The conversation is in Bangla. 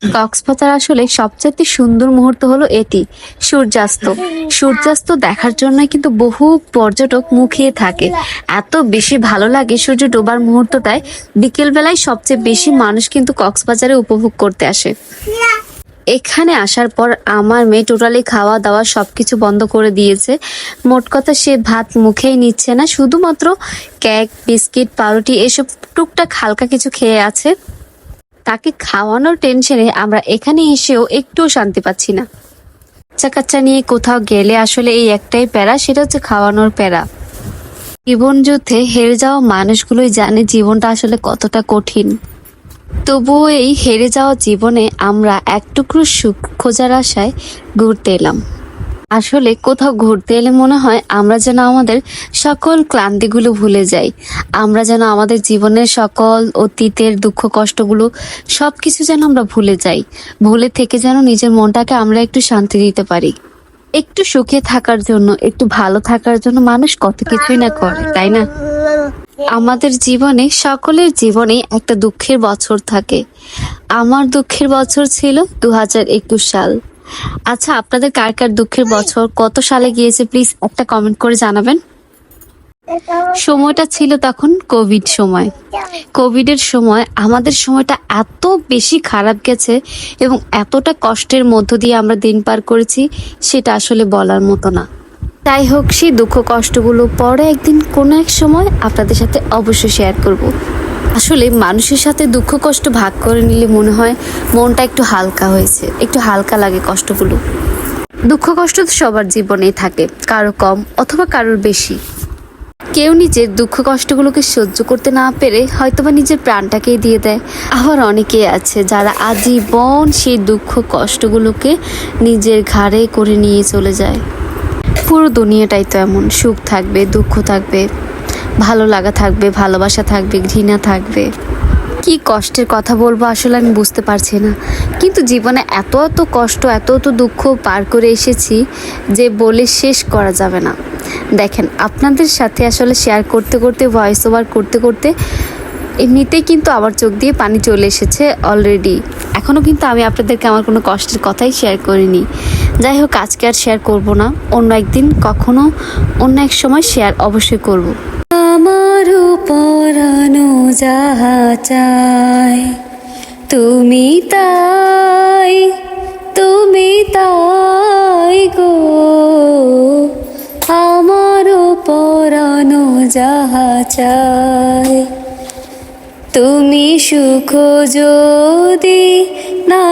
কক্সবাজার আসলে সবচেয়ে সুন্দর মুহূর্ত হলো এটি, সূর্যাস্ত। সূর্যাস্ত দেখার জন্য কিন্তু বহু পর্যটক মুখিয়ে থাকে। এত বেশি ভালো লাগে সূর্য ডোবার মুহূর্তটায়। বিকেল বেলায় সবচেয়ে বেশি মানুষ কিন্তু কক্সবাজারে উপভোগ করতে আসে। এখানে আসার পর আমার মেয়ে টোটালি খাওয়া দাওয়া সবকিছু বন্ধ করে দিয়েছে। মোট কথা সে ভাত মুখেই নিচ্ছে না, শুধুমাত্র কেক, বিস্কিট, পাউরুটি এসব টুকটাক হালকা কিছু খেয়ে আছে। তাকে খাওয়ানোর টেনশনে আমরা এখানে এসেও একটুও শান্তি পাচ্ছি না। বাচ্চা কাচ্চা নিয়ে কোথাও গেলে আসলে এই একটাই প্যারা, সেটা হচ্ছে খাওয়ানোর প্যারা। জীবন যুদ্ধে হেরে যাওয়া মানুষগুলোই জানে জীবনটা আসলে কতটা কঠিন। তবুও এই হেরে যাওয়া জীবনে আমরা এক টুকরো সুখ খোঁজার আশায় ঘুরতে এলাম। আসলে কোথাও ঘুরতে এলে মনে হয় আমরা যেন আমাদের সকল ক্লান্তিগুলো ভুলে যাই। আমরা যেন আমাদের জীবনের সকল অতীতের দুঃখ কষ্টগুলো সবকিছু যেন আমরা ভুলে যাই। ভুলে থেকে যেন নিজের মনটাকে আমরা একটু শান্তি দিতে পারি। একটু সুখে থাকার জন্য, একটু ভালো থাকার জন্য মানুষ কত কিছুই না করে, তাই না? আমাদের জীবনে, সকলের জীবনে একটা দুঃখের বছর থাকে। আমার দুঃখের বছর ছিল 2021 সাল। আচ্ছা, আপনাদের কার কার দুঃখের বছর কত সালে গিয়েছে প্লিজ একটা কমেন্ট করে জানাবেন। সময়টা ছিল তখন কোভিড সময়। কোভিডের সময় আমাদের সময়টা এত বেশি খারাপ গেছে এবং এতটা কষ্টের মধ্য দিয়ে আমরা দিন পার করেছি, সেটা আসলে বলার মতো না। তাই হোক, সেই দুঃখ কষ্টগুলো পরে একদিন কোনো এক সময় আপনাদের সাথে অবশ্যই শেয়ার করব। আসলে মানুষের সাথে দুঃখ কষ্ট ভাগ করে নিলে মনে হয় মনটা একটু হালকা হয়েছে, একটু হালকা লাগে কষ্টগুলো। দুঃখ কষ্ট তো সবার জীবনেই থাকে, কারো কম অথবা কারোর বেশি। কেউ নিজের দুঃখ কষ্টগুলোকে সহ্য করতে না পেরে হয়তোবা নিজের প্রাণটাকেই দিয়ে দেয়। আবার অনেকেই আছে যারা আজীবন সেই দুঃখ কষ্টগুলোকে নিজের ঘাড়ে করে নিয়ে চলে যায়। পুরো দুনিয়াটাই তো এমন, সুখ থাকবে, দুঃখ থাকবে, ভালো লাগা থাকবে, ভালোবাসা থাকবে, ঘৃণা থাকবে। কি কষ্টের কথা বলবো আসলে আমি বুঝতে পারছি না, কিন্তু জীবনে এত এত কষ্ট, এত এত দুঃখ পার করে এসেছি যে বলে শেষ করা যাবে না। দেখেন, আপনাদের সাথে আসলে শেয়ার করতে করতে, ভয়েস ওভার করতে করতে এমনিতেই কিন্তু আমার চোখ দিয়ে পানি চলে এসেছে অলরেডি। এখনও কিন্তু আমি আপনাদেরকে আমার কোনো কষ্টের কথাই শেয়ার করিনি। যাই হোক, আজকে আর শেয়ার করব না, অন্য একদিন কখনো অন্য এক সময় শেয়ার অবশ্যই করব। আমার পরানো যাহা চাই তুমি তাই, তুমি তাই গো। আমার পরানো যাহা চাই তুমি সুখ যদি না